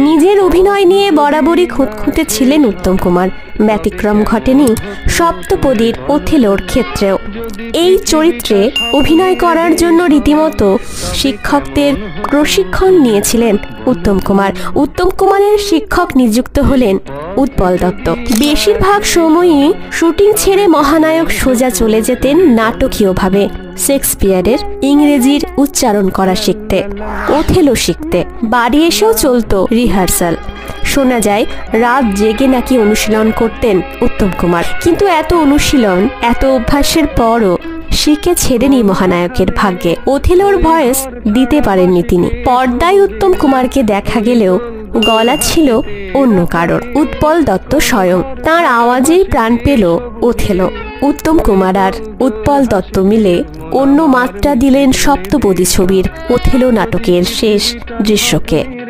নিজের অভিনয় নিয়ে বরাবরই খুঁতখুঁতে ছিলেন উত্তম কুমার। ব্যতিক্রম ঘটেনি সপ্তপদীর ওথেলোর ক্ষেত্রেও। এই চরিত্রে অভিনয় করার জন্য রীতিমতো শিক্ষকদের প্রশিক্ষণ নিয়েছিলেন উত্তম কুমার। উত্তম কুমারের শিক্ষক নিযুক্ত হলেন উৎপল দত্ত। বেশিরভাগ সময়ই শুটিং ছেড়ে মহানায়ক সোজা চলে যেতেন নাটকীয়ভাবে শেক্সপিয়ারের ইংরেজির উচ্চারণ করা শিখতে, ওথেলো শিখতে। বাড়ি এসেও চলতো রিহার্সাল। শোনা যায় রাত জেগে নাকি অনুশীলন করতেন উত্তম কুমার। কিন্তু এত অনুশীলন, এত অভ্যাসের পরও শিখে ছেড়েনি মহানায়কের ভাগ্যে। ওথেলোর ভয়েস দিতে পারেননি তিনি। পর্দায় উত্তম কুমারকে দেখা গেলেও গলা ছিল অন্য কারোর, উৎপল দত্ত স্বয়ং। তার আওয়াজেই প্রাণ পেল ওথেলো। উত্তম কুমার আর উৎপল দত্ত মিলে অন্য মাত্রা দিলেন সপ্তপদী ছবির ওথেলো নাটকের শেষ দৃশ্যকে।